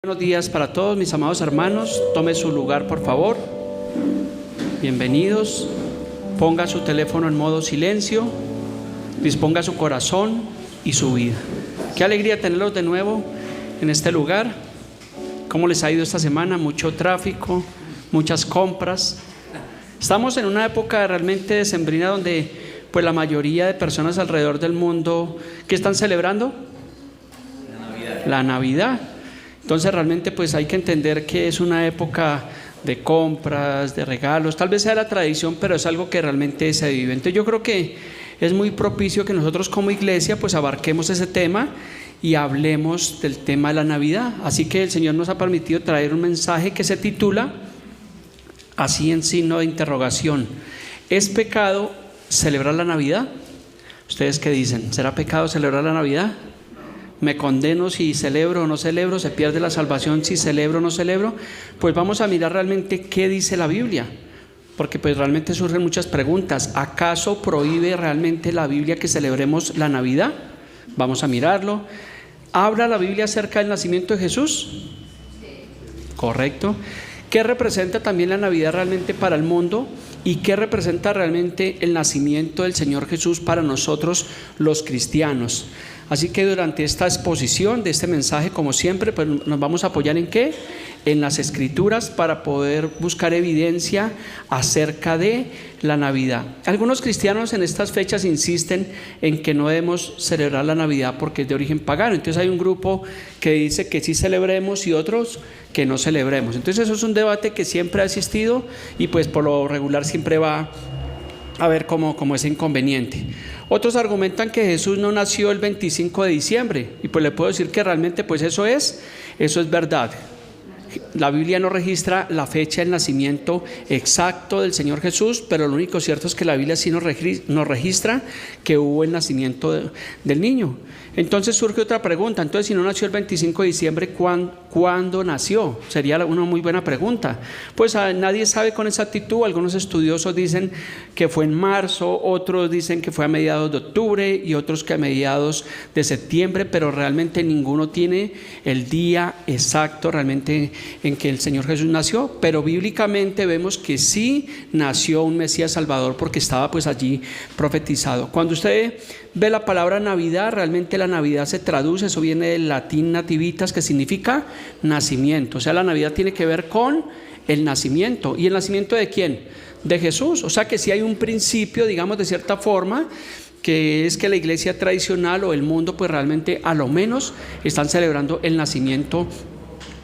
Buenos días para todos mis amados hermanos. Tome su lugar, por favor. Bienvenidos. Ponga su teléfono en modo silencio. Disponga su corazón y su vida. Qué alegría tenerlos de nuevo en este lugar. ¿Cómo les ha ido esta semana? Mucho tráfico, muchas compras. Estamos en una época realmente decembrina donde pues la mayoría de personas alrededor del mundo, ¿qué están celebrando? La Navidad. Entonces realmente pues hay que entender que es una época de compras, de regalos, tal vez sea la tradición, pero es algo que realmente se vive. Entonces yo creo que es muy propicio que nosotros como iglesia pues abarquemos ese tema y hablemos del tema de la Navidad. Así que el Señor nos ha permitido traer un mensaje que se titula así en signo de interrogación: ¿es pecado celebrar la Navidad? ¿Ustedes qué dicen? ¿Será pecado celebrar la Navidad? ¿Me condeno si celebro o no celebro? ¿Se pierde la salvación si celebro o no celebro? Pues vamos a mirar realmente qué dice la Biblia, porque pues realmente surgen muchas preguntas. ¿Acaso prohíbe realmente la Biblia que celebremos la Navidad? Vamos a mirarlo. ¿Habla la Biblia acerca del nacimiento de Jesús? Correcto. ¿Qué representa también la Navidad realmente para el mundo? ¿Y qué representa realmente el nacimiento del Señor Jesús para nosotros los cristianos? Así que durante esta exposición de este mensaje, como siempre, pues nos vamos a apoyar ¿en qué? En las Escrituras, para poder buscar evidencia acerca de la Navidad. Algunos cristianos en estas fechas insisten en que no debemos celebrar la Navidad porque es de origen pagano. Entonces hay un grupo que dice que sí celebremos y otros que no celebremos. Entonces eso es un debate que siempre ha existido y pues por lo regular siempre va a ver como ese inconveniente. Otros argumentan que Jesús no nació el 25 de diciembre y pues le puedo decir que realmente pues eso es verdad. La Biblia no registra la fecha del nacimiento exacto del Señor Jesús, pero lo único cierto es que la Biblia sí nos registra que hubo el nacimiento del niño. Entonces surge otra pregunta: entonces si no nació el 25 de diciembre, ¿cuándo nació? Sería una muy buena pregunta. Pues nadie sabe con exactitud. Algunos estudiosos dicen que fue en marzo, otros dicen que fue a mediados de octubre y otros que a mediados de septiembre, pero realmente ninguno tiene el día exacto realmente en que el Señor Jesús nació. Pero bíblicamente vemos que sí nació un Mesías Salvador porque estaba pues allí profetizado. Cuando usted ve la palabra Navidad, realmente la Navidad se traduce, eso viene del latín nativitas, que significa nacimiento. O sea, la Navidad tiene que ver con el nacimiento. ¿Y el nacimiento de quién? De Jesús. O sea que sí hay un principio, digamos de cierta forma, que es que la iglesia tradicional o el mundo pues realmente a lo menos están celebrando el nacimiento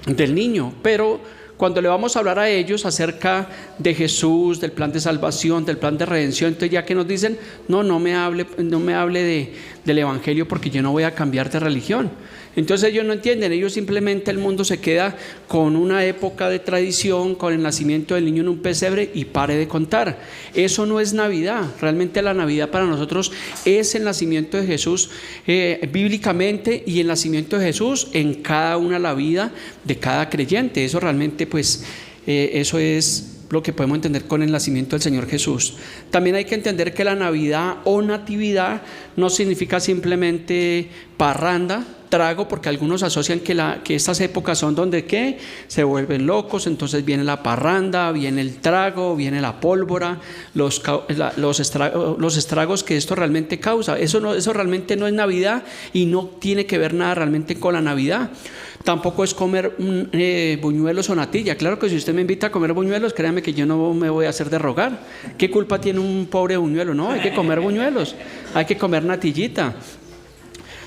del niño. Pero cuando le vamos a hablar a ellos acerca de Jesús, del plan de salvación, del plan de redención, entonces ya que nos dicen, no me hable del evangelio porque yo no voy a cambiar de religión. Entonces ellos no entienden, ellos simplemente el mundo se queda con una época de tradición, con el nacimiento del niño en un pesebre y pare de contar. Eso no es Navidad. Realmente la Navidad para nosotros es el nacimiento de Jesús bíblicamente, y el nacimiento de Jesús en cada una de la vida de cada creyente. Eso realmente pues eso es lo que podemos entender con el nacimiento del Señor Jesús. También hay que entender que la Navidad o natividad no significa simplemente parranda, trago, porque algunos asocian que estas épocas son donde ¿qué? Se vuelven locos. Entonces viene la parranda, viene el trago, viene la pólvora, los estragos que esto realmente causa. Eso realmente no es Navidad y no tiene que ver nada realmente con la Navidad. Tampoco es comer buñuelos o natilla. Claro que si usted me invita a comer buñuelos, créame que yo no me voy a hacer de rogar. ¿Qué culpa tiene un pobre buñuelo? No, hay que comer buñuelos, hay que comer natillita.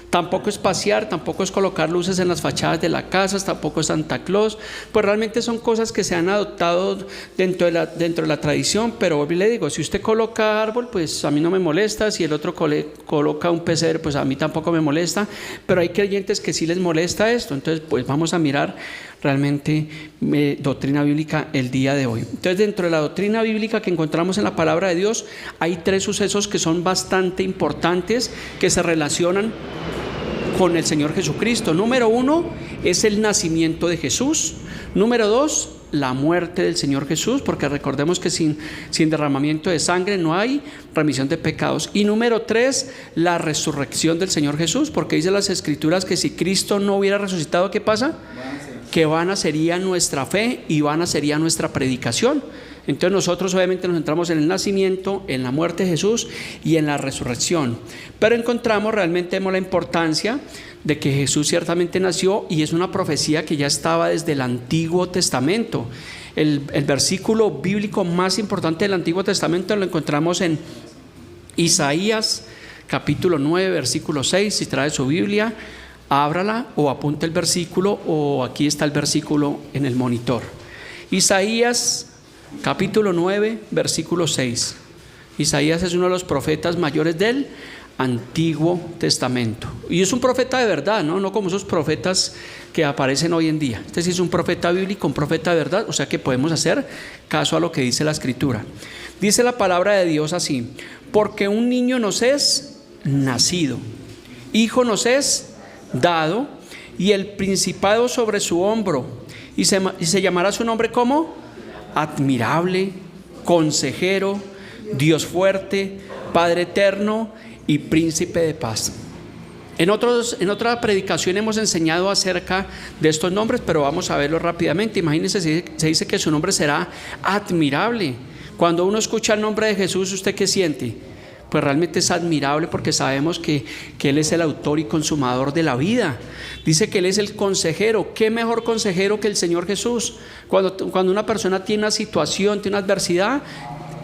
Tampoco es pasear, tampoco es colocar luces en las fachadas de las casas, tampoco es Santa Claus. Pues realmente son cosas que se han adoptado dentro de la tradición. Pero le digo, si usted coloca árbol, pues a mí no me molesta. Si el otro coloca un pesebre, pues a mí tampoco me molesta. Pero hay creyentes que sí les molesta esto. Entonces pues vamos a mirar realmente doctrina bíblica el día de hoy. Entonces dentro de la doctrina bíblica que encontramos en la palabra de Dios hay tres sucesos que son bastante importantes, que se relacionan con el Señor Jesucristo. Número 1 es el nacimiento de Jesús. Número 2, la muerte del Señor Jesús, porque recordemos que sin derramamiento de sangre no hay remisión de pecados. Y número 3, la resurrección del Señor Jesús, porque dice las Escrituras que si Cristo no hubiera resucitado, ¿qué pasa? que vana sería nuestra fe y vana sería nuestra predicación. Entonces nosotros obviamente nos centramos en el nacimiento, en la muerte de Jesús y en la resurrección. Pero encontramos realmente la importancia de que Jesús ciertamente nació, y es una profecía que ya estaba desde el Antiguo Testamento. El versículo bíblico más importante del Antiguo Testamento lo encontramos en Isaías capítulo 9, versículo 6. Si trae su Biblia, ábrala o apunte el versículo, o aquí está el versículo en el monitor. Isaías capítulo 9, versículo 6. Isaías es uno de los profetas mayores del Antiguo Testamento, y es un profeta de verdad, no como esos profetas que aparecen hoy en día. Este sí es un profeta bíblico, un profeta de verdad, o sea que podemos hacer caso a lo que dice la Escritura. Dice la palabra de Dios así: porque un niño nos es nacido, hijo nos es dado, y el principado sobre su hombro, y se llamará su nombre como Admirable, Consejero, Dios fuerte, Padre eterno y Príncipe de paz. En otra predicación hemos enseñado acerca de estos nombres, pero vamos a verlo rápidamente. Imagínense, se dice que su nombre será admirable. Cuando uno escucha el nombre de Jesús, ¿usted qué siente? Pues realmente es admirable, porque sabemos que Él es el autor y consumador de la vida. Dice que Él es el consejero. ¿Qué mejor consejero que el Señor Jesús? Cuando una persona tiene una situación, tiene una adversidad,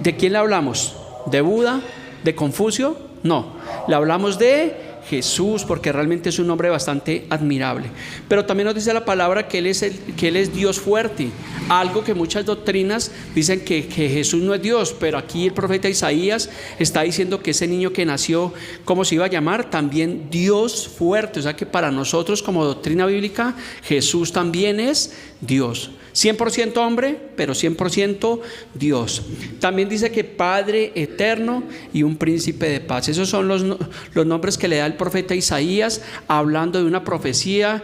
¿de quién le hablamos? ¿De Buda? ¿De Confucio? No, le hablamos de Jesús, porque realmente es un nombre bastante admirable. Pero también nos dice la palabra que Él es Dios fuerte, algo que muchas doctrinas dicen que Jesús no es Dios, pero aquí el profeta Isaías está diciendo que ese niño que nació, ¿cómo se iba a llamar? También Dios fuerte. O sea que para nosotros, como doctrina bíblica, Jesús también es Dios. 100% hombre, pero 100% Dios. También dice que Padre eterno y un príncipe de paz. Esos son los nombres que le da el profeta Isaías, hablando de una profecía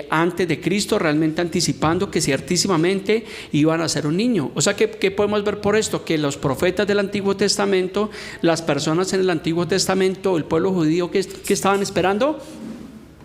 antes de Cristo, realmente anticipando que ciertísimamente iban a ser un niño. O sea, ¿qué podemos ver por esto? Que los profetas del Antiguo Testamento, las personas en el Antiguo Testamento, el pueblo judío, que estaban esperando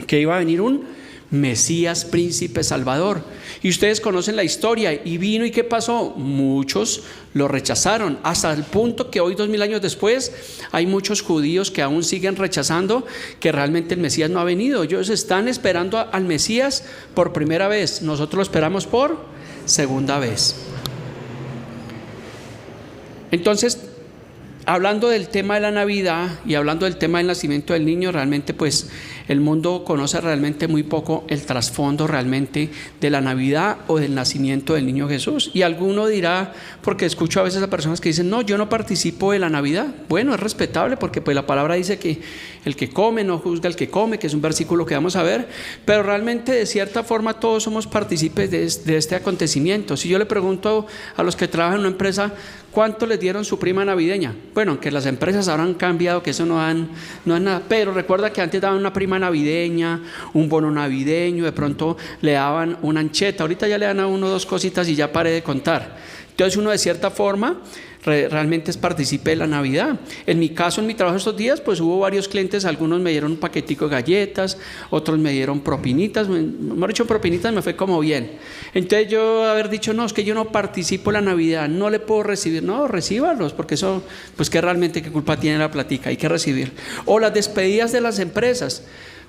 que iba a venir un Mesías, príncipe, salvador. Y ustedes conocen la historia, y vino, ¿y qué pasó? Muchos lo rechazaron, hasta el punto que hoy, 2000 años después, hay muchos judíos que aún siguen rechazando que realmente el Mesías no ha venido. Ellos están esperando al Mesías por primera vez, nosotros lo esperamos por segunda vez. Entonces, hablando del tema de la Navidad y hablando del tema del nacimiento del niño, realmente pues el mundo conoce realmente muy poco el trasfondo realmente de la Navidad o del nacimiento del niño Jesús. Y alguno dirá, porque escucho a veces a personas que dicen: no, yo no participo de la Navidad. Bueno, es respetable, porque pues la palabra dice que el que come no juzga al que come, que es un versículo que vamos a ver, pero realmente de cierta forma todos somos partícipes de este acontecimiento. Si yo le pregunto a los que trabajan en una empresa, ¿cuánto les dieron su prima navideña? Bueno, aunque las empresas ahora han cambiado, que eso no dan nada, pero recuerda que antes daban una prima navideña, un bono navideño, de pronto le daban una ancheta, ahorita ya le dan a uno 2 cositas y ya paré de contar. Entonces uno de cierta forma realmente es partícipe de la Navidad. En mi caso, en mi trabajo estos días, pues hubo varios clientes, algunos me dieron un paquetico de galletas, otros me dieron propinitas. Mejor dicho, propinitas me fue como bien. Entonces yo haber dicho: no, es que yo no participo en la Navidad, no le puedo recibir. No, recíbalos, porque eso, pues que realmente qué culpa tiene la platica, hay que recibir. O las despedidas de las empresas.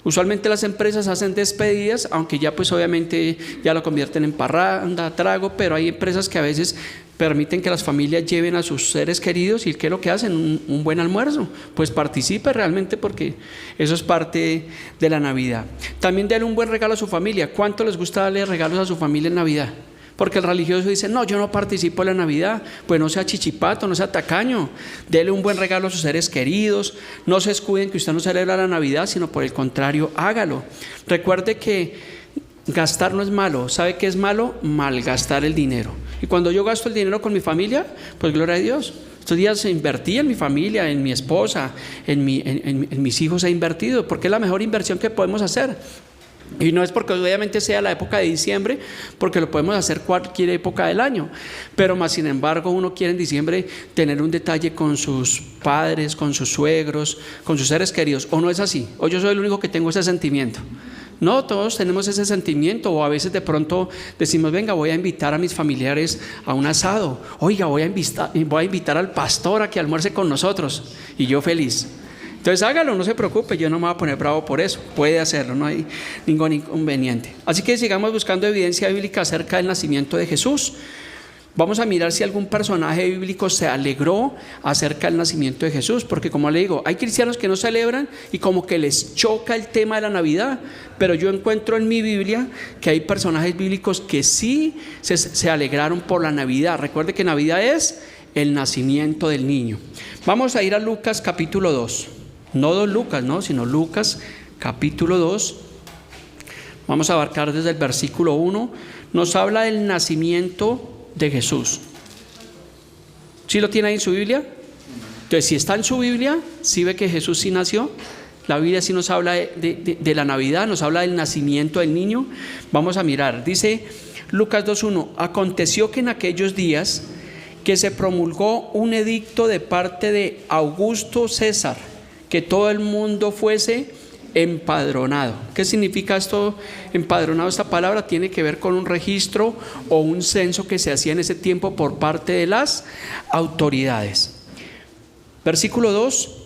Usualmente las empresas hacen despedidas, aunque ya pues obviamente ya lo convierten en parranda, trago, pero hay empresas que a veces permiten que las familias lleven a sus seres queridos, y ¿qué es lo que hacen? Un buen almuerzo. Pues participe realmente, porque eso es parte de la Navidad. También denle un buen regalo a su familia. ¿Cuánto les gusta darle regalos a su familia en Navidad? Porque el religioso dice: no, yo no participo en la Navidad. Pues no sea chichipato, no sea tacaño, dele un buen regalo a sus seres queridos. No se escuden que usted no celebra la Navidad, sino por el contrario, hágalo. Recuerde que gastar no es malo. ¿Sabe qué es malo? Malgastar el dinero. Y cuando yo gasto el dinero con mi familia, pues gloria a Dios. Estos días invertí en mi familia, en mi esposa, en mis hijos he invertido, porque es la mejor inversión que podemos hacer. Y no es porque obviamente sea la época de diciembre, porque lo podemos hacer cualquier época del año, pero más sin embargo uno quiere en diciembre tener un detalle con sus padres, con sus suegros, con sus seres queridos. ¿O no es así? ¿O yo soy el único que tengo ese sentimiento? No, todos tenemos ese sentimiento, o a veces de pronto decimos, venga, voy a invitar a mis familiares a un asado. Oiga, voy a invitar al pastor a que almuerce con nosotros. Y yo feliz. Entonces hágalo, no se preocupe, yo no me voy a poner bravo por eso. Puede hacerlo, no hay ningún inconveniente. Así que sigamos buscando evidencia bíblica acerca del nacimiento de Jesús. Vamos a mirar si algún personaje bíblico se alegró acerca del nacimiento de Jesús, porque como le digo, hay cristianos que no celebran y como que les choca el tema de la Navidad, pero yo encuentro en mi Biblia que hay personajes bíblicos que sí se alegraron por la Navidad. Recuerde que Navidad es el nacimiento del niño. Vamos a ir a Lucas capítulo 2, no 2 Lucas, no, sino Lucas capítulo 2. Vamos a abarcar desde el versículo 1, nos habla del nacimiento de Jesús. ¿Sí lo tiene ahí en su Biblia? Entonces, si está en su Biblia, sí ve que Jesús sí nació. La Biblia sí nos habla de la Navidad, nos habla del nacimiento del niño. Vamos a mirar, dice Lucas 2:1, aconteció que en aquellos días que se promulgó un edicto de parte de Augusto César, que todo el mundo fuese empadronado. ¿Qué significa esto? Empadronado, esta palabra tiene que ver con un registro o un censo que se hacía en ese tiempo por parte de las autoridades. Versículo 2,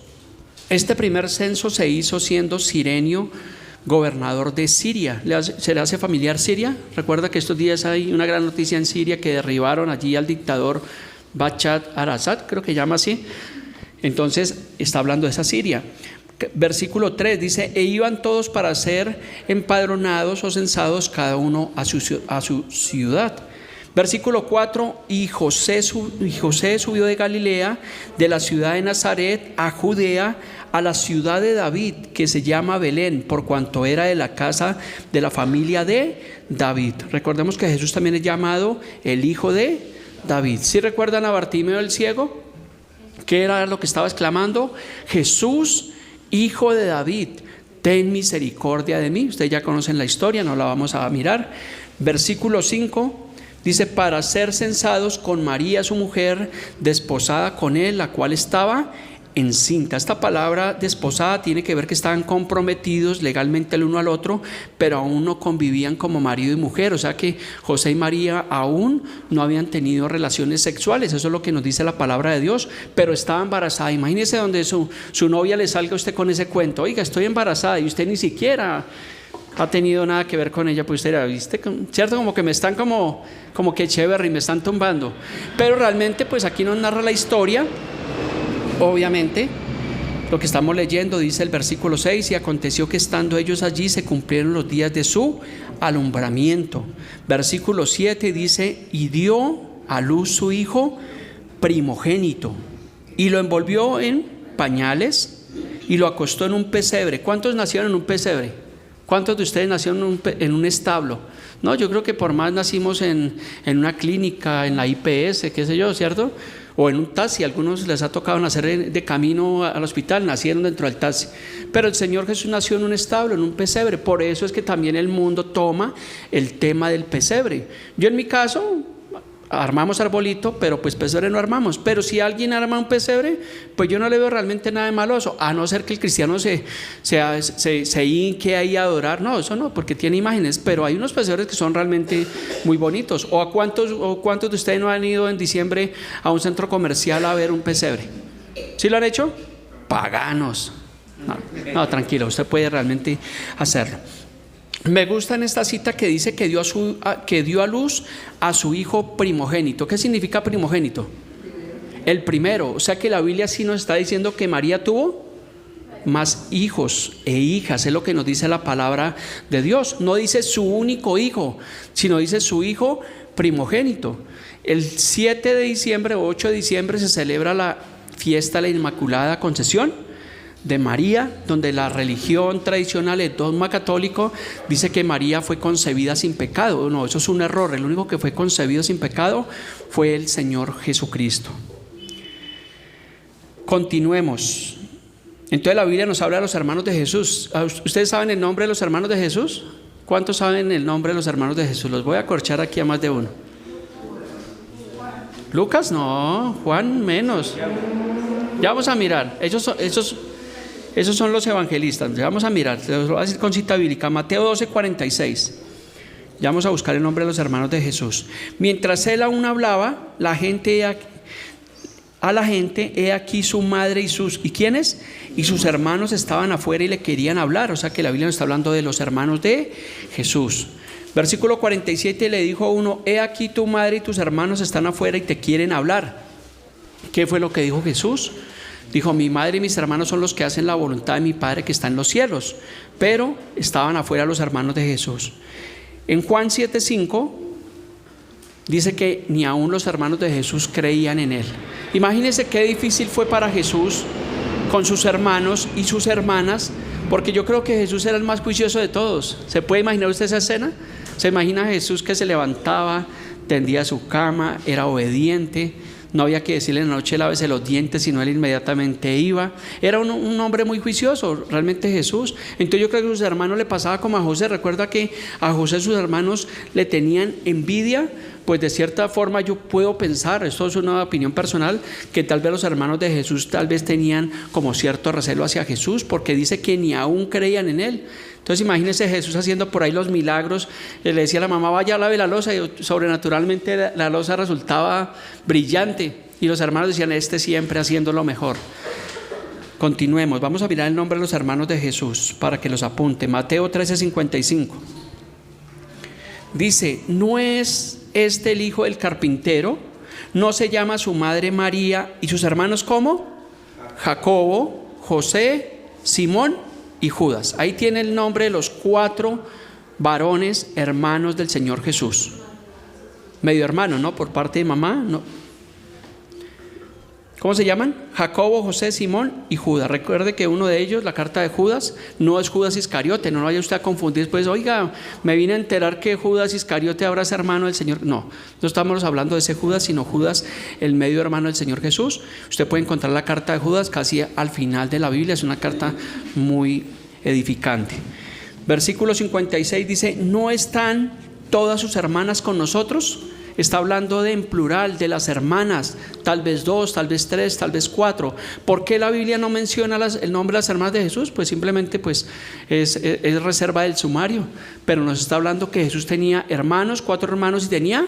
este primer censo se hizo siendo Cirenio gobernador de Siria. ¿Se le hace familiar Siria? Recuerda que estos días hay una gran noticia en Siria, que derribaron allí al dictador Bashar al-Assad, creo que llama así. Entonces está hablando de esa Siria. Versículo 3 dice, e iban todos para ser empadronados o censados, cada uno a su ciudad. Versículo 4, y José subió de Galilea, de la ciudad de Nazaret a Judea, a la ciudad de David, que se llama Belén, por cuanto era de la casa de la familia de David. Recordemos que Jesús también es llamado el hijo de David. ¿Sí recuerdan a Bartimeo el ciego? ¿Qué era lo que estaba exclamando? Jesús, hijo de David, ten misericordia de mí. Ustedes ya conocen la historia, no la vamos a mirar. Versículo 5 dice, para ser censados con María su mujer, desposada con él, la cual estaba encinta. Esta palabra desposada tiene que ver que estaban comprometidos legalmente el uno al otro, pero aún no convivían como marido y mujer. O sea que José y María aún no habían tenido relaciones sexuales. Eso es lo que nos dice la palabra de Dios, pero estaba embarazada. Imagínese donde su novia le salga a usted con ese cuento, oiga, estoy embarazada, y usted ni siquiera ha tenido nada que ver con ella. Pues usted, ¿viste? ¿Cierto? Como que me están como que chévere y me están tumbando. Pero realmente pues aquí nos narra la historia. Obviamente, lo que estamos leyendo dice el versículo 6, y aconteció que estando ellos allí se cumplieron los días de su alumbramiento. Versículo 7 dice, y dio a luz su hijo primogénito, y lo envolvió en pañales y lo acostó en un pesebre. ¿Cuántos nacieron en un pesebre? ¿Cuántos de ustedes nacieron en un establo? No, yo creo que por más nacimos en una clínica, en la IPS, qué sé yo, ¿cierto? O en un taxi. A algunos les ha tocado nacer de camino al hospital, nacieron dentro del taxi. Pero el Señor Jesús nació en un establo, en un pesebre. Por eso es que también el mundo toma el tema del pesebre. Yo en mi caso armamos arbolito, pero pues pesebre no armamos. Pero si alguien arma un pesebre, pues yo no le veo realmente nada de malo a eso, a no ser que el cristiano se hinque ahí a adorar. No, eso no, porque tiene imágenes. Pero hay unos pesebres que son realmente muy bonitos. ¿O cuántos de ustedes no han ido en diciembre a un centro comercial a ver un pesebre? ¿Sí lo han hecho? Paganos. No, tranquilo, usted puede realmente hacerlo. Me gusta en esta cita que dice que dio a luz a su hijo primogénito. ¿Qué significa primogénito? El primero. O sea que la Biblia sí nos está diciendo que María tuvo más hijos e hijas. Es lo que nos dice la palabra de Dios. No dice su único hijo, sino dice su hijo primogénito. El 7 de diciembre o 8 de diciembre se celebra la fiesta de la Inmaculada Concepción de María, donde la religión tradicional, el dogma católico, dice que María fue concebida sin pecado. No, eso es un error. El único que fue concebido sin pecado fue el Señor Jesucristo. Continuemos. Entonces la Biblia nos habla de los hermanos de Jesús. ¿Ustedes saben el nombre de los hermanos de Jesús? ¿Cuántos saben el nombre de los hermanos de Jesús? Los voy a acorchar aquí a más de uno. Lucas no, Juan menos. Ya vamos a mirar. Esos son los evangelistas. Vamos a mirar, les voy a decir con cita bíblica. Mateo 12:46. Ya vamos a buscar el nombre de los hermanos de Jesús. Mientras él aún hablaba, he aquí su madre ¿y quiénes? Y sus hermanos estaban afuera y le querían hablar. O sea que la Biblia nos está hablando de los hermanos de Jesús. Versículo 47, le dijo a uno: he aquí tu madre y tus hermanos están afuera y te quieren hablar. ¿Qué fue lo que dijo Jesús? Dijo: mi madre y mis hermanos son los que hacen la voluntad de mi Padre que está en los cielos. Pero estaban afuera los hermanos de Jesús. En Juan 7:5 dice que ni aún los hermanos de Jesús creían en él. Imagínense qué difícil fue para Jesús con sus hermanos y sus hermanas, porque yo creo que Jesús era el más juicioso de todos. ¿Se puede imaginar usted esa escena? ¿Se imagina a Jesús que se levantaba, tendía su cama, era obediente? No había que decirle en la noche lávese los dientes, sino él inmediatamente iba. Era un hombre muy juicioso, realmente Jesús. Entonces yo creo que a sus hermanos le pasaba como a José. Recuerda que a José sus hermanos le tenían envidia. Pues de cierta forma yo puedo pensar, esto es una opinión personal, que tal vez los hermanos de Jesús tal vez tenían como cierto recelo hacia Jesús, porque dice que ni aún creían en él. Entonces imagínense Jesús haciendo por ahí los milagros. Le decía a la mamá: vaya, lave la loza, y sobrenaturalmente la loza resultaba brillante, y los hermanos decían: este siempre haciendo lo mejor. Continuemos, vamos a mirar el nombre de los hermanos de Jesús para que los apunte. Mateo 13:55 dice: ¿no es este el hijo del carpintero? ¿No se llama su madre María y sus hermanos cómo? Jacobo, José, Simón y Judas. Ahí tiene el nombre de los 4 varones hermanos del Señor Jesús. Medio hermano, ¿no? Por parte de mamá, ¿no? ¿Cómo se llaman? Jacobo, José, Simón y Judas. Recuerde que uno de ellos, la carta de Judas, no es Judas Iscariote. No vaya usted a confundir después: oiga, me vine a enterar que Judas Iscariote ahora es hermano del Señor. No estamos hablando de ese Judas, sino Judas, el medio hermano del Señor Jesús. Usted puede encontrar la carta de Judas casi al final de la Biblia. Es una carta muy edificante. Versículo 56 dice: ¿no están todas sus hermanas con nosotros? Está hablando en plural de las hermanas, tal vez 2, tal vez 3, tal vez 4. ¿Por qué la Biblia no menciona el nombre de las hermanas de Jesús? Pues simplemente es reserva del sumario. Pero nos está hablando que Jesús tenía hermanos, 4 hermanos, y tenía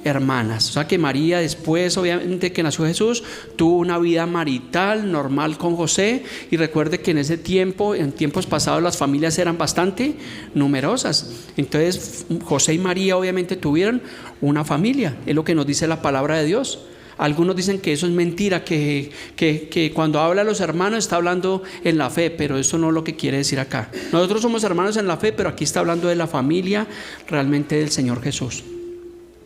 hermanas. O sea que María, después obviamente que nació Jesús, tuvo una vida marital normal con José. Y recuerde que en ese tiempo, en tiempos pasados, las familias eran bastante numerosas. Entonces José y María obviamente tuvieron una familia. Es lo que nos dice la palabra de Dios. Algunos dicen que eso es mentira, que cuando habla de los hermanos está hablando en la fe, pero eso no es lo que quiere decir acá. Nosotros somos hermanos en la fe, pero aquí está hablando de la familia realmente del Señor Jesús.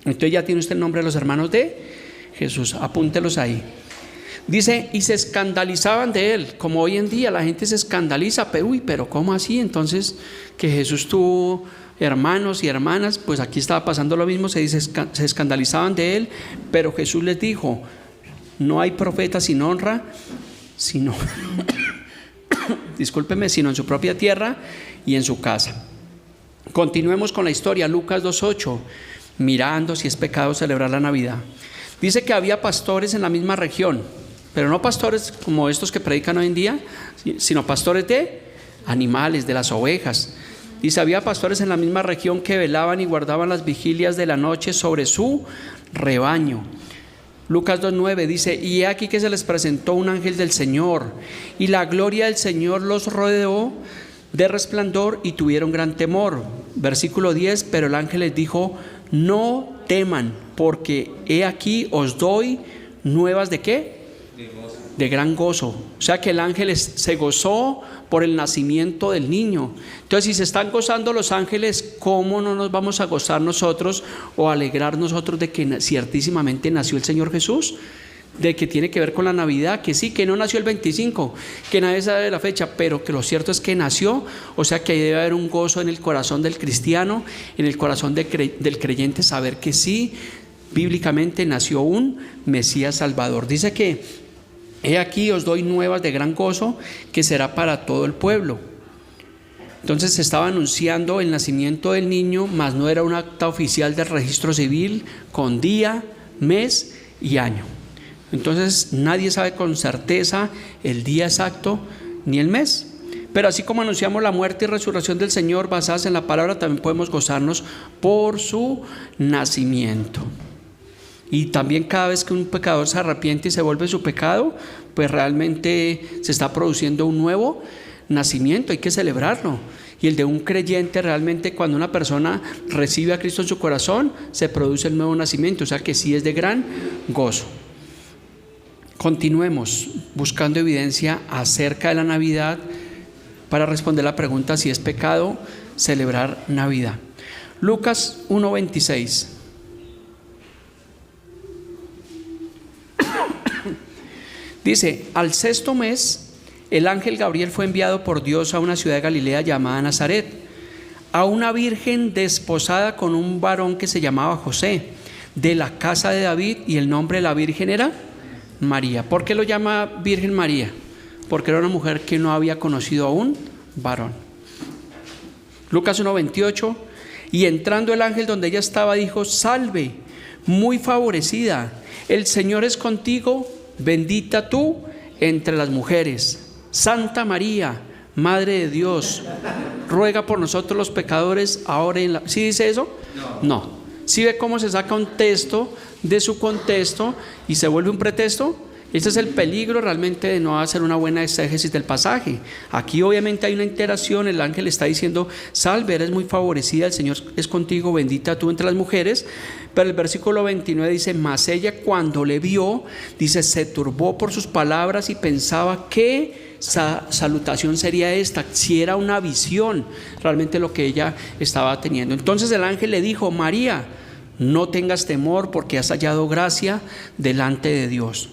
Entonces ya tiene usted el nombre de los hermanos de Jesús, apúntelos ahí. Dice: y se escandalizaban de él, como hoy en día la gente se escandaliza, pero ¿cómo así? Entonces, que Jesús tuvo hermanos y hermanas, pues aquí estaba pasando lo mismo. Se dice: se escandalizaban de él, pero Jesús les dijo: no hay profeta sin honra, sino discúlpeme, sino en su propia tierra y en su casa. Continuemos con la historia. Lucas 2:8. Mirando si es pecado celebrar la Navidad. Dice que había pastores en la misma región, pero no pastores como estos que predican hoy en día, sino pastores de animales, de las ovejas. Dice: había pastores en la misma región que velaban y guardaban las vigilias de la noche sobre su rebaño. Lucas 2:9 dice: y he aquí que se les presentó un ángel del Señor, y la gloria del Señor los rodeó de resplandor, y tuvieron gran temor. Versículo 10: pero el ángel les dijo: no teman, porque he aquí os doy nuevas ¿de qué? De gran gozo. O sea que el ángel se gozó por el nacimiento del niño. Entonces, si se están gozando los ángeles, ¿cómo no nos vamos a gozar nosotros o alegrar nosotros de que ciertísimamente nació el Señor Jesús? De que tiene que ver con la Navidad, que sí, que no nació el 25, que nadie sabe la fecha, pero que lo cierto es que nació. O sea que ahí debe haber un gozo en el corazón del cristiano, en el corazón del creyente, saber que sí, bíblicamente nació un Mesías Salvador. Dice que he aquí os doy nuevas de gran gozo, que será para todo el pueblo. Entonces se estaba anunciando el nacimiento del niño, mas no era un acta oficial del registro civil con día, mes y año. Entonces nadie sabe con certeza el día exacto ni el mes. Pero así como anunciamos la muerte y resurrección del Señor basadas en la palabra, también podemos gozarnos por su nacimiento. Y también cada vez que un pecador se arrepiente y se vuelve su pecado, pues realmente se está produciendo un nuevo nacimiento, hay que celebrarlo. Y el de un creyente, realmente cuando una persona recibe a Cristo en su corazón, se produce el nuevo nacimiento, o sea que sí es de gran gozo. Continuemos buscando evidencia acerca de la Navidad para responder la pregunta si es pecado celebrar Navidad. Lucas 1:26. Dice: al sexto mes, el ángel Gabriel fue enviado por Dios a una ciudad de Galilea llamada Nazaret, a una virgen desposada con un varón que se llamaba José, de la casa de David, y el nombre de la virgen era María. ¿Por qué lo llama Virgen María? Porque era una mujer que no había conocido a un varón. Lucas 1:28. Y entrando el ángel donde ella estaba, dijo: salve, muy favorecida, el Señor es contigo, bendita tú entre las mujeres. Santa María, Madre de Dios, ruega por nosotros los pecadores, ahora y en la... ¿Sí dice eso? No. ¿Sí ve cómo se saca un texto de su contexto y se vuelve un pretexto? Ese es el peligro realmente de no hacer una buena exégesis del pasaje. Aquí obviamente hay una interacción, el ángel está diciendo: salve, eres muy favorecida, el Señor es contigo, bendita tú entre las mujeres. Pero el versículo 29 dice: mas ella cuando le vio, dice, se turbó por sus palabras y pensaba qué salutación sería esta, si era una visión realmente lo que ella estaba teniendo. Entonces el ángel le dijo: María, no tengas temor, porque has hallado gracia delante de Dios.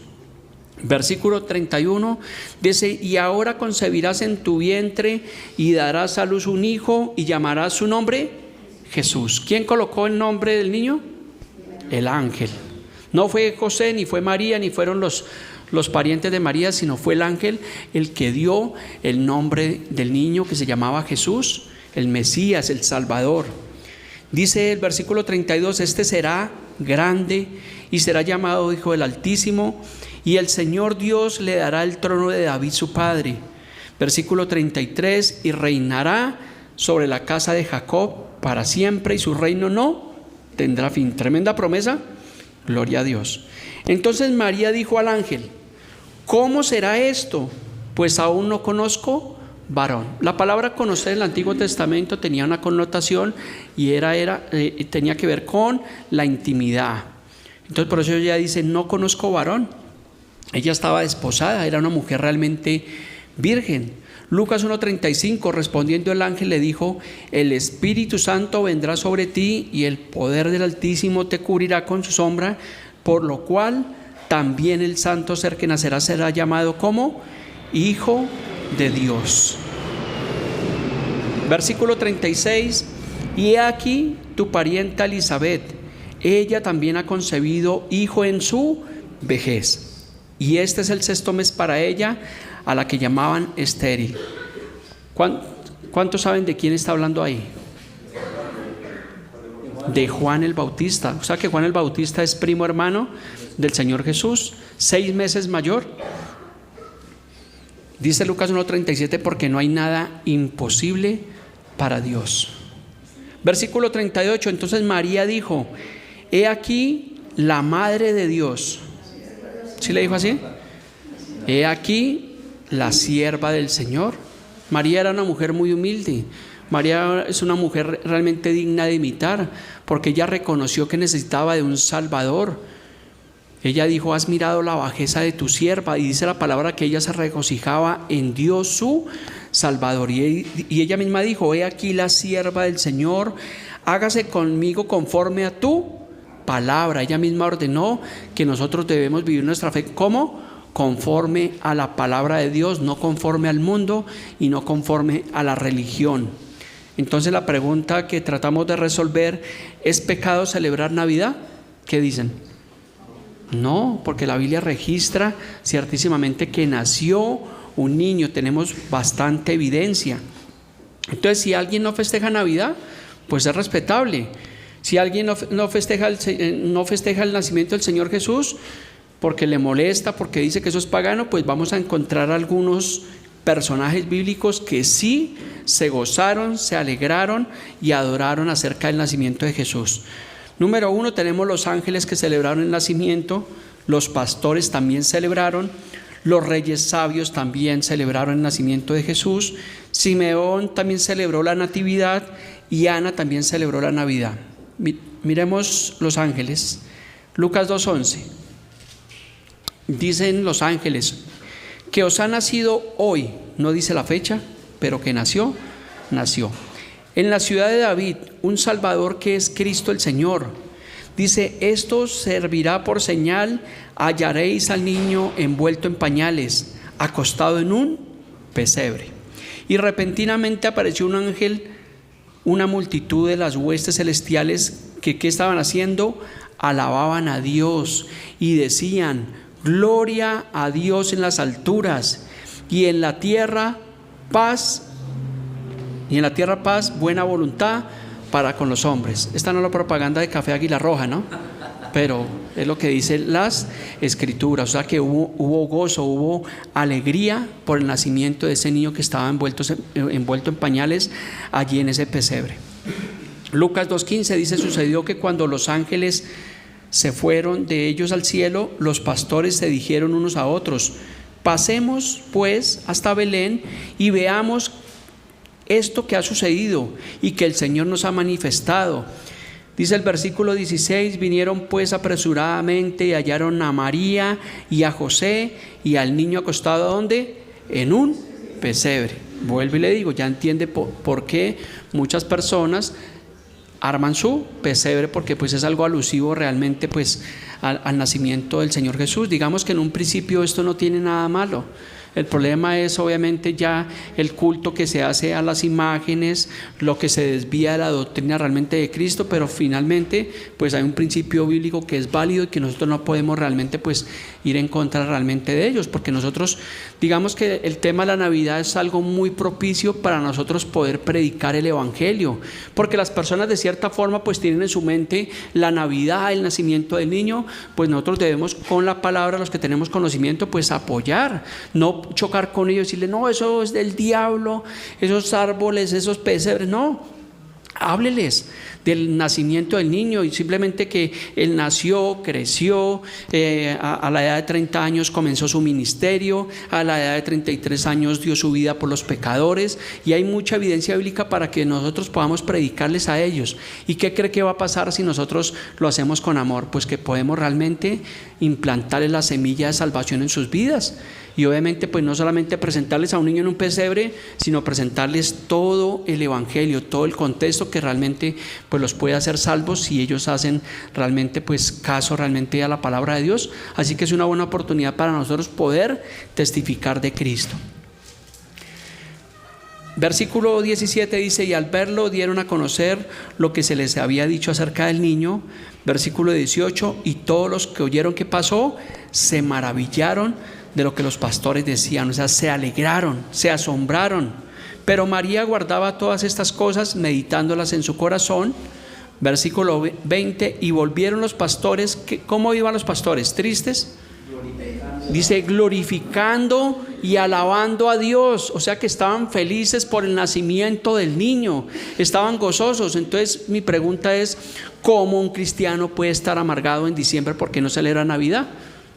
Versículo 31 dice: y ahora concebirás en tu vientre y darás a luz un hijo y llamarás su nombre Jesús. ¿Quién colocó el nombre del niño? El ángel. No fue José, ni fue María, ni fueron los parientes de María, sino fue el ángel el que dio el nombre del niño, que se llamaba Jesús, el Mesías, el Salvador. Dice el versículo 32: este será grande y será llamado Hijo del Altísimo, y el Señor Dios le dará el trono de David su padre. Versículo 33: y reinará sobre la casa de Jacob para siempre, y su reino no tendrá fin. Tremenda promesa, gloria a Dios. Entonces María dijo al ángel: ¿cómo será esto? Pues aún no conozco varón. La palabra conocer en el Antiguo Testamento tenía una connotación y tenía que ver con la intimidad. Entonces por eso ella dice: no conozco varón. Ella estaba desposada, era una mujer realmente virgen. Lucas 1:35, respondiendo el ángel le dijo: el Espíritu Santo vendrá sobre ti y el poder del Altísimo te cubrirá con su sombra, por lo cual también el santo ser que nacerá será llamado como Hijo de Dios. Versículo 36: y he aquí tu parienta Elizabeth, ella también ha concebido hijo en su vejez, y este es el sexto mes para ella, a la que llamaban estéril. ¿Cuántos saben de quién está hablando ahí? De Juan el Bautista. O sea que Juan el Bautista es primo hermano del Señor Jesús, 6 meses mayor. Dice Lucas 1:37: porque no hay nada imposible para Dios. Versículo 38: entonces María dijo: he aquí la Madre de Dios. ¿Sí le dijo así? He aquí la sierva del Señor. María era una mujer muy humilde. María es una mujer realmente digna de imitar, porque ella reconoció que necesitaba de un Salvador. Ella dijo: has mirado la bajeza de tu sierva, y dice la palabra que ella se regocijaba en Dios su Salvador. Y ella misma dijo: he aquí la sierva del Señor, hágase conmigo conforme a tu palabra. Ella misma ordenó que nosotros debemos vivir nuestra fe como conforme a la palabra de Dios, no conforme al mundo y no conforme a la religión. Entonces la pregunta que tratamos de resolver: ¿es pecado celebrar Navidad? ¿Qué dicen? No, porque la Biblia registra ciertísimamente que nació un niño, tenemos bastante evidencia. Entonces, si alguien no festeja Navidad, pues es respetable. Si alguien no festeja el nacimiento del Señor Jesús porque le molesta, porque dice que eso es pagano, pues vamos a encontrar algunos personajes bíblicos que sí se gozaron, se alegraron y adoraron acerca del nacimiento de Jesús. Número 1, tenemos los ángeles que celebraron el nacimiento, los pastores también celebraron, los reyes sabios también celebraron el nacimiento de Jesús, Simeón también celebró la natividad y Ana también celebró la Navidad. Miremos los ángeles. Lucas 2:11. Dicen los ángeles que os ha nacido hoy, no dice la fecha, pero que nació, en la ciudad de David, un Salvador que es Cristo el Señor. Dice, esto servirá por señal, hallaréis al niño envuelto en pañales, acostado en un pesebre. Y repentinamente apareció un ángel, una multitud de las huestes celestiales que ¿qué estaban haciendo? Alababan a Dios y decían, gloria a Dios en las alturas y en la tierra paz, buena voluntad para con los hombres. Esta no es la propaganda de Café Águila Roja, ¿no? Pero es lo que dicen las escrituras. O sea que hubo gozo, hubo alegría por el nacimiento de ese niño que estaba envuelto en pañales allí en ese pesebre. Lucas 2:15 dice, sucedió que cuando los ángeles se fueron de ellos al cielo, los pastores se dijeron unos a otros, pasemos pues hasta Belén y veamos esto que ha sucedido y que el Señor nos ha manifestado. Dice el versículo 16, vinieron pues apresuradamente y hallaron a María y a José y al niño acostado, ¿dónde? En un pesebre. Vuelvo y le digo, ya entiende por qué muchas personas arman su pesebre, porque pues es algo alusivo realmente pues al nacimiento del Señor Jesús. Digamos que en un principio esto no tiene nada malo. El problema es obviamente ya el culto que se hace a las imágenes, lo que se desvía de la doctrina realmente de Cristo, pero finalmente pues hay un principio bíblico que es válido y que nosotros no podemos realmente pues ir en contra realmente de ellos, porque nosotros digamos que el tema de la Navidad es algo muy propicio para nosotros poder predicar el Evangelio, porque las personas de cierta forma pues tienen en su mente la Navidad, el nacimiento del niño, pues nosotros debemos con la palabra, los que tenemos conocimiento, pues apoyar, no chocar con ellos y decirle, no, eso es del diablo, esos árboles, esos pesebres, no, hábleles del nacimiento del niño y simplemente que él nació, creció, a la edad de 30 años comenzó su ministerio, a la edad de 33 años dio su vida por los pecadores, y hay mucha evidencia bíblica para que nosotros podamos predicarles a ellos. ¿Y qué cree que va a pasar si nosotros lo hacemos con amor? Pues que podemos realmente implantarles la semilla de salvación en sus vidas. Y obviamente pues no solamente presentarles a un niño en un pesebre, sino presentarles todo el evangelio, todo el contexto que realmente pues los puede hacer salvos si ellos hacen realmente pues caso realmente a la palabra de Dios. Así que es una buena oportunidad para nosotros poder testificar de Cristo. Versículo 17 dice, y al verlo dieron a conocer lo que se les había dicho acerca del niño. Versículo 18, y todos los que oyeron qué pasó, se maravillaron de lo que los pastores decían, o sea, se alegraron, se asombraron. Pero María guardaba todas estas cosas, meditándolas en su corazón. Versículo 20, y volvieron los pastores, ¿cómo iban los pastores? ¿Tristes? Dice, glorificando y alabando a Dios, o sea que estaban felices por el nacimiento del niño, estaban gozosos. Entonces mi pregunta es, ¿cómo un cristiano puede estar amargado en diciembre porque no celebra Navidad?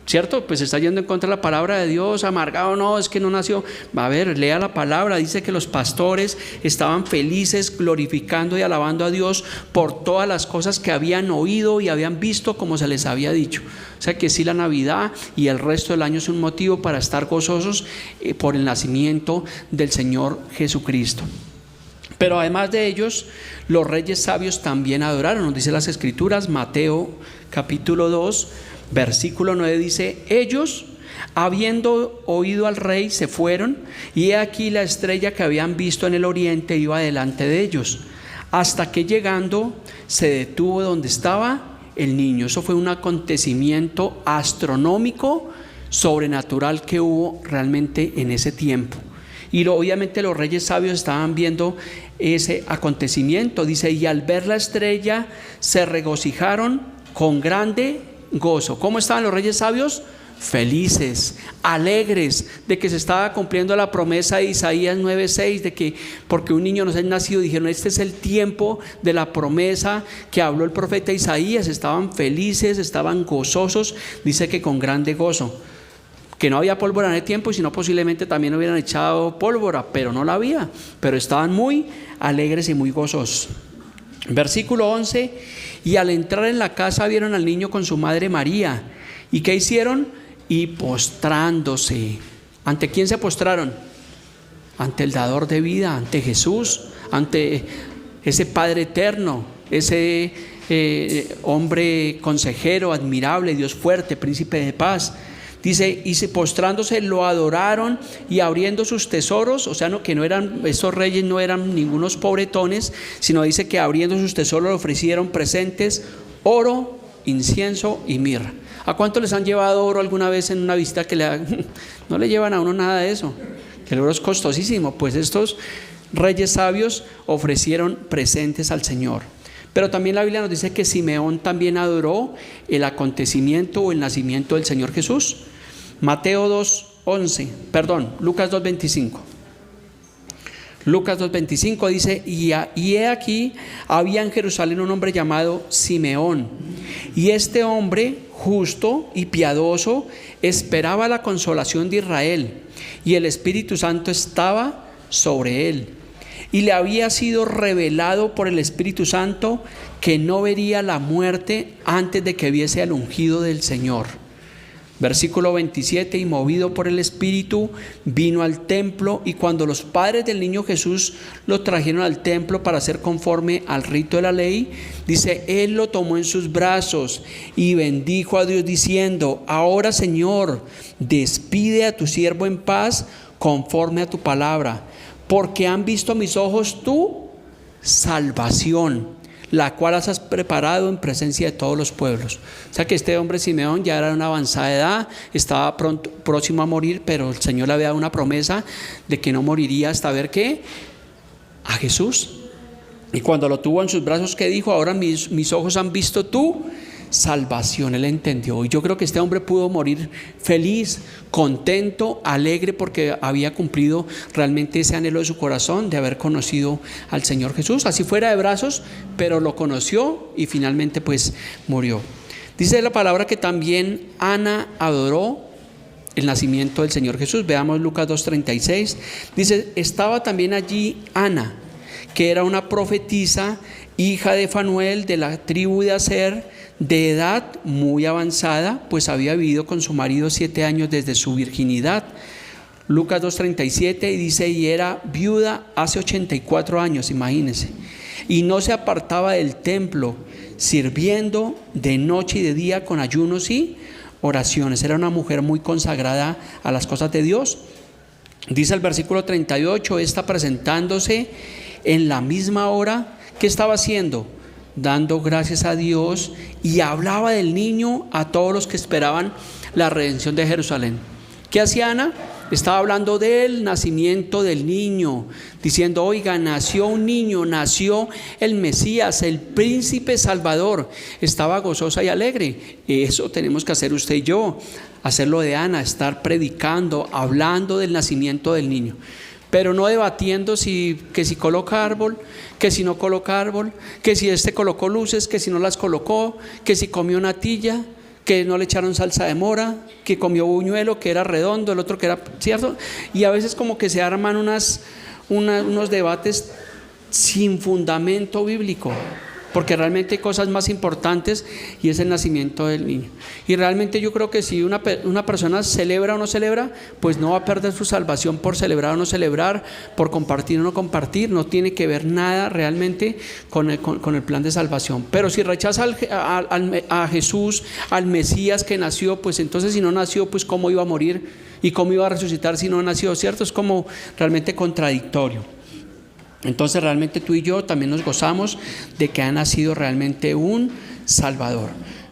¿Cierto? Pues está yendo en contra de la palabra de Dios, amargado, no, es que no nació. Va a ver, lea la palabra, dice que los pastores estaban felices, glorificando y alabando a Dios por todas las cosas que habían oído y habían visto como se les había dicho. O sea que sí, la Navidad y el resto del año es un motivo para estar gozosos por el nacimiento del Señor Jesucristo. Pero además de ellos, los reyes sabios también adoraron, nos dice las Escrituras, Mateo capítulo 2, versículo 9 dice, ellos habiendo oído al rey se fueron, y he aquí la estrella que habían visto en el oriente iba delante de ellos, hasta que llegando se detuvo donde estaba el niño. Eso fue un acontecimiento astronómico, sobrenatural que hubo realmente en ese tiempo. Y obviamente los reyes sabios estaban viendo ese acontecimiento. Dice, y al ver la estrella se regocijaron con grande gozo. ¿Cómo estaban los reyes sabios? felices, alegres de que se estaba cumpliendo la promesa de Isaías 9:6, de que porque un niño nos ha nacido, dijeron, este es el tiempo de la promesa que habló el profeta Isaías. Estaban felices, estaban gozosos, dice que con grande gozo, que no había pólvora en el tiempo, y si no posiblemente también hubieran echado pólvora, pero no la había, pero estaban muy alegres y muy gozosos. Versículo 11, y al entrar en la casa vieron al niño con su madre María. ¿Y qué hicieron? Y postrándose. ¿Ante quién se postraron? Ante el dador de vida, ante Jesús, ante ese Padre eterno, ese hombre consejero, admirable, Dios fuerte, príncipe de paz. Dice, y postrándose lo adoraron, y abriendo sus tesoros, o sea, no, que no eran, estos reyes no eran ningunos pobretones, sino dice que abriendo sus tesoros le ofrecieron presentes, oro, incienso y mirra. ¿A cuánto les han llevado oro alguna vez en una visita que no le llevan a uno nada de eso? Que el oro es costosísimo. Pues estos reyes sabios ofrecieron presentes al Señor. Pero también la Biblia nos dice que Simeón también adoró el acontecimiento o el nacimiento del Señor Jesús. Mateo 2:11, perdón, Lucas 2:25. Lucas 2:25 dice, y he aquí, había en Jerusalén un hombre llamado Simeón, y este hombre justo y piadoso esperaba la consolación de Israel, y el Espíritu Santo estaba sobre él. Y le había sido revelado por el Espíritu Santo que no vería la muerte antes de que viese al ungido del Señor. Versículo 27, y movido por el Espíritu vino al templo, y cuando los padres del niño Jesús lo trajeron al templo para hacer conforme al rito de la ley, dice, él lo tomó en sus brazos y bendijo a Dios diciendo, ahora Señor, despide a tu siervo en paz conforme a tu palabra, porque han visto mis ojos tu salvación, la cual has preparado en presencia de todos los pueblos. O sea que este hombre Simeón ya era de una avanzada edad, estaba próximo a morir, pero el Señor le había dado una promesa de que no moriría hasta ver ¿qué? A Jesús. Y cuando lo tuvo en sus brazos, ¿qué dijo? Ahora mis ojos han visto tu salvación. Él entendió, y yo creo que este hombre pudo morir feliz, contento, alegre, porque había cumplido realmente ese anhelo de su corazón de haber conocido al Señor Jesús, así fuera de brazos, pero lo conoció y finalmente pues murió. Dice la palabra que también Ana adoró el nacimiento del Señor Jesús. Veamos Lucas 2:36. Dice, estaba también allí Ana, que era una profetisa, hija de Fanuel, de la tribu de Aser, de edad muy avanzada, pues había vivido con su marido 7 años desde su virginidad. Lucas 2:37, y dice, y era viuda hace 84 años, imagínense, y no se apartaba del templo, sirviendo de noche y de día con ayunos y oraciones. Era una mujer muy consagrada a las cosas de Dios. Dice el versículo 38, esta presentándose en la misma hora, ¿qué estaba haciendo? Dando gracias a Dios, y hablaba del niño a todos los que esperaban la redención de Jerusalén. ¿Qué hacía Ana? Estaba hablando del nacimiento del niño, diciendo, oiga, nació un niño, nació el Mesías, el príncipe salvador. Estaba gozosa y alegre. Eso tenemos que hacer usted y yo, hacerlo de Ana, estar predicando, hablando del nacimiento del niño. Pero no debatiendo que si coloca árbol, que si no coloca árbol, que si este colocó luces, que si no las colocó, que si comió natilla, que no le echaron salsa de mora, que comió buñuelo, que era redondo, el otro que era, ¿cierto? Y a veces como que se arman unos debates sin fundamento bíblico, porque realmente hay cosas más importantes, y es el nacimiento del niño. Y realmente yo creo que si una persona celebra o no celebra, pues no va a perder su salvación por celebrar o no celebrar, por compartir o no compartir. No tiene que ver nada realmente con el plan de salvación. Pero si rechaza a Jesús, al Mesías que nació, pues entonces si no nació, pues cómo iba a morir y cómo iba a resucitar si no nació, ¿cierto? Es como realmente contradictorio. Entonces realmente tú y yo también nos gozamos de que ha nacido realmente un Salvador.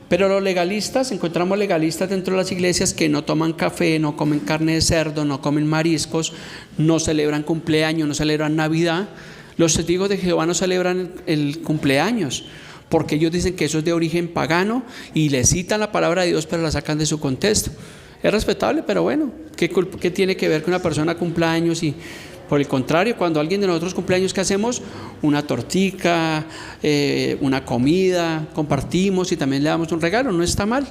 Pero los legalistas, encontramos legalistas dentro de las iglesias que no toman café, no comen carne de cerdo, no comen mariscos, no celebran cumpleaños, no celebran Navidad. Los testigos de Jehová no celebran el cumpleaños, porque ellos dicen que eso es de origen pagano y le citan la palabra de Dios, pero la sacan de su contexto. Es respetable, pero bueno, ¿qué tiene que ver que una persona cumpla años? Y por el contrario, cuando alguien de nosotros cumple años, ¿qué hacemos? Una tortica, una comida, compartimos y también le damos un regalo, no está mal.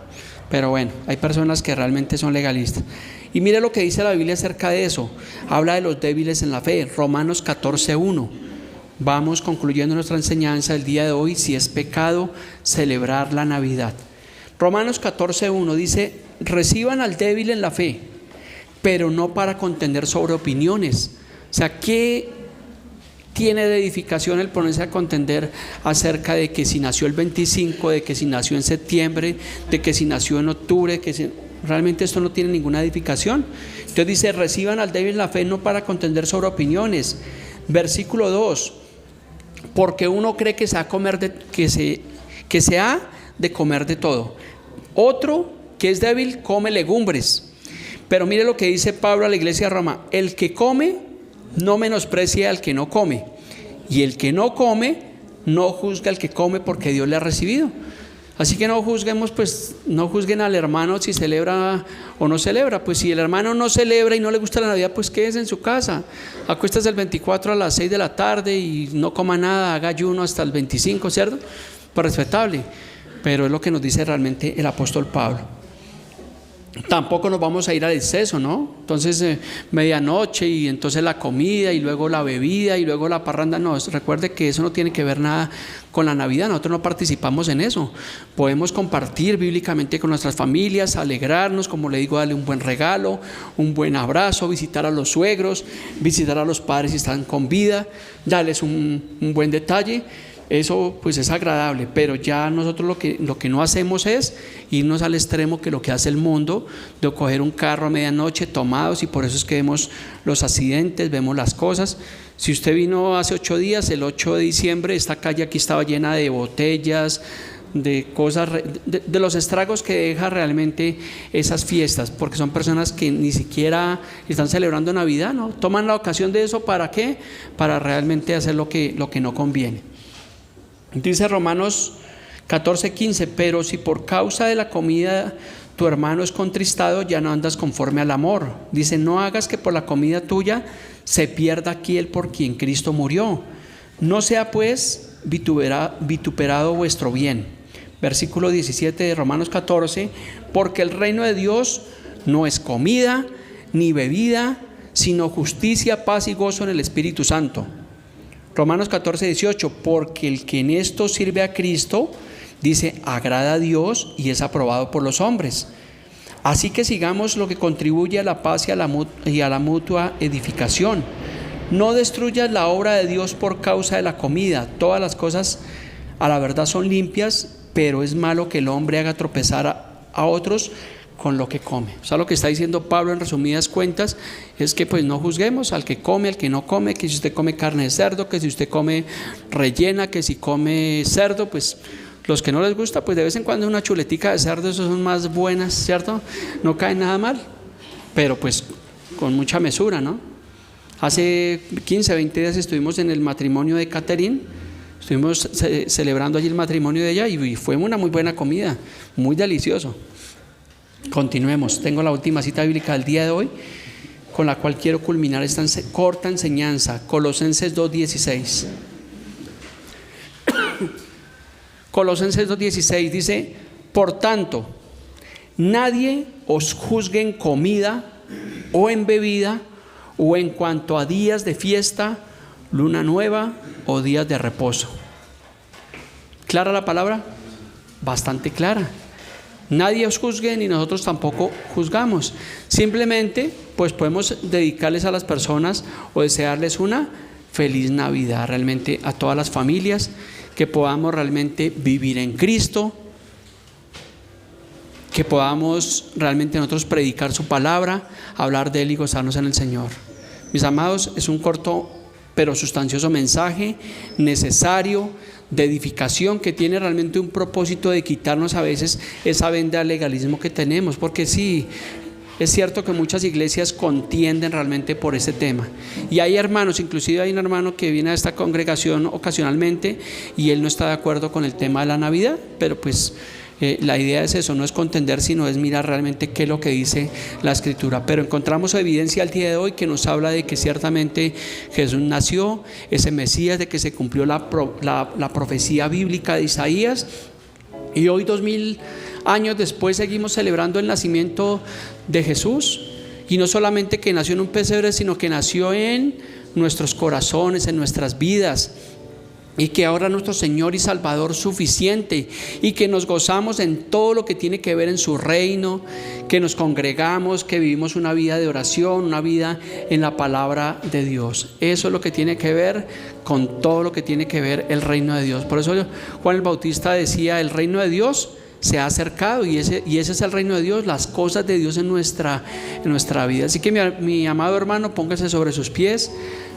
Pero bueno, hay personas que realmente son legalistas. Y mire lo que dice la Biblia acerca de eso. Habla de los débiles en la fe. Romanos 14:1. Vamos concluyendo nuestra enseñanza el día de hoy. Si es pecado celebrar la Navidad. Romanos 14:1 dice: reciban al débil en la fe, pero no para contender sobre opiniones. O sea, ¿qué tiene de edificación el ponerse a contender acerca de que si nació el 25, de que si nació en septiembre, de que si nació en octubre, realmente esto no tiene ninguna edificación? Entonces dice: reciban al débil en la fe, no para contender sobre opiniones. Versículo 2: porque uno cree que se ha de comer de todo, otro que es débil come legumbres. Pero mire lo que dice Pablo a la iglesia de Roma: el que come no menosprecie al que no come, y el que no come no juzga al que come, porque Dios le ha recibido. Así que no juzguemos, pues no juzguen al hermano si celebra o no celebra. Pues si el hermano no celebra y no le gusta la Navidad, pues quédese en su casa, acuéstese el 24 a las 6 de la tarde y no coma nada, haga ayuno hasta el 25, ¿cierto? Pues respetable, pero es lo que nos dice realmente el apóstol Pablo. Tampoco nos vamos a ir al exceso, ¿no? Entonces medianoche y entonces la comida y luego la bebida y luego la parranda. No, recuerde que eso no tiene que ver nada con la Navidad. Nosotros no participamos en eso. Podemos compartir bíblicamente con nuestras familias, alegrarnos, como le digo, darle un buen regalo, un buen abrazo, visitar a los suegros, visitar a los padres si están con vida, darles un buen detalle. Eso pues es agradable, pero ya nosotros lo que no hacemos es irnos al extremo que lo que hace el mundo, de coger un carro a medianoche tomados, y por eso es que vemos los accidentes, vemos las cosas. Si usted vino hace 8 días, el 8 de diciembre, esta calle aquí estaba llena de botellas, de cosas, de los estragos que deja realmente esas fiestas, porque son personas que ni siquiera están celebrando Navidad, ¿no? Toman la ocasión de eso, ¿para qué? Para realmente hacer lo que no conviene. Dice Romanos 14:15: pero si por causa de la comida tu hermano es contristado, ya no andas conforme al amor. Dice: no hagas que por la comida tuya se pierda aquel por quien Cristo murió. No sea pues vituperado vuestro bien. Versículo 17 de Romanos 14: porque el reino de Dios no es comida ni bebida, sino justicia, paz y gozo en el Espíritu Santo. Romanos 14:18: porque el que en esto sirve a Cristo, dice, agrada a Dios y es aprobado por los hombres. Así que sigamos lo que contribuye a la paz y a la mutua edificación. No destruyas la obra de Dios por causa de la comida. Todas las cosas a la verdad son limpias, pero es malo que el hombre haga tropezar a otros con lo que come. O sea, lo que está diciendo Pablo en resumidas cuentas es que pues no juzguemos al que come, al que no come, que si usted come carne de cerdo, que si usted come rellena, que si come cerdo, pues los que no les gusta, pues de vez en cuando una chuletica de cerdo, esas son más buenas, ¿cierto? No cae nada mal, pero pues con mucha mesura, ¿no? Hace 15, 20 días estuvimos en el matrimonio de Catherine, estuvimos celebrando allí el matrimonio de ella y fue una muy buena comida, muy delicioso. Continuemos. Tengo la última cita bíblica del día de hoy, con la cual quiero culminar esta corta enseñanza. Colosenses 2:16. Colosenses 2:16 dice: por tanto, nadie os juzgue en comida o en bebida, o en cuanto a días de fiesta, luna nueva o días de reposo. ¿Clara la palabra? Bastante clara. Nadie os juzgue, ni nosotros tampoco juzgamos. Simplemente pues podemos dedicarles a las personas o desearles una feliz Navidad realmente a todas las familias, que podamos realmente vivir en Cristo, que podamos realmente nosotros predicar su palabra, hablar de Él y gozarnos en el Señor. Mis amados, es un corto pero sustancioso mensaje necesario, de edificación, que tiene realmente un propósito de quitarnos a veces esa venda de legalismo que tenemos, porque sí, es cierto que muchas iglesias contienden realmente por ese tema, y hay hermanos, inclusive hay un hermano que viene a esta congregación ocasionalmente y él no está de acuerdo con el tema de la Navidad, pero pues La idea es eso, no es contender, sino es mirar realmente qué es lo que dice la Escritura. Pero encontramos evidencia al día de hoy que nos habla de que ciertamente Jesús nació, ese Mesías, de que se cumplió la profecía bíblica de Isaías. Y hoy, 2000 años después, seguimos celebrando el nacimiento de Jesús. Y no solamente que nació en un pesebre, sino que nació en nuestros corazones, en nuestras vidas. Y que ahora nuestro Señor y Salvador suficiente, y que nos gozamos en todo lo que tiene que ver en su reino, que nos congregamos, que vivimos una vida de oración, una vida en la palabra de Dios. Eso es lo que tiene que ver con todo lo que tiene que ver el reino de Dios. Por eso Juan el Bautista decía: el reino de Dios se ha acercado, y ese es el reino de Dios, las cosas de Dios en nuestra vida. Así que mi amado hermano, póngase sobre sus pies.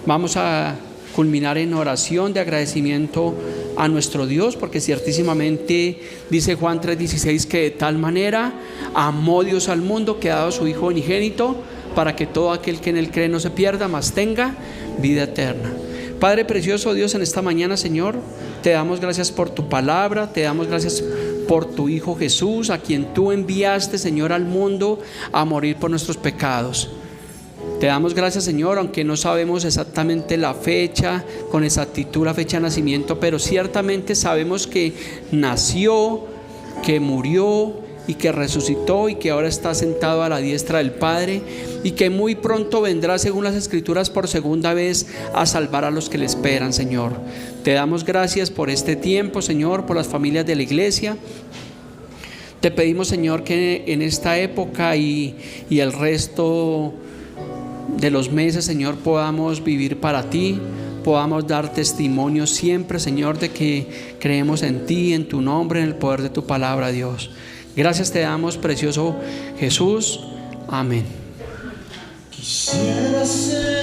Vamos a culminar en oración de agradecimiento a nuestro Dios, porque ciertísimamente dice Juan 3:16 que de tal manera amó Dios al mundo que ha dado a su Hijo unigénito, para que todo aquel que en él cree no se pierda, mas tenga vida eterna. Padre precioso Dios, en esta mañana, Señor, te damos gracias por tu palabra, te damos gracias por tu Hijo Jesús, a quien tú enviaste, Señor, al mundo a morir por nuestros pecados. Te damos gracias, Señor, aunque no sabemos exactamente la fecha, con exactitud la fecha de nacimiento, pero ciertamente sabemos que nació, que murió y que resucitó, y que ahora está sentado a la diestra del Padre, y que muy pronto vendrá, según las Escrituras, por segunda vez a salvar a los que le esperan, Señor. Te damos gracias por este tiempo, Señor, por las familias de la iglesia. Te pedimos, Señor, que en esta época y el resto de los meses, Señor, podamos vivir para ti, podamos dar testimonio siempre, Señor, de que creemos en ti, en tu nombre, en el poder de tu palabra, Dios. Gracias te damos, precioso Jesús. Amén. Quisiera ser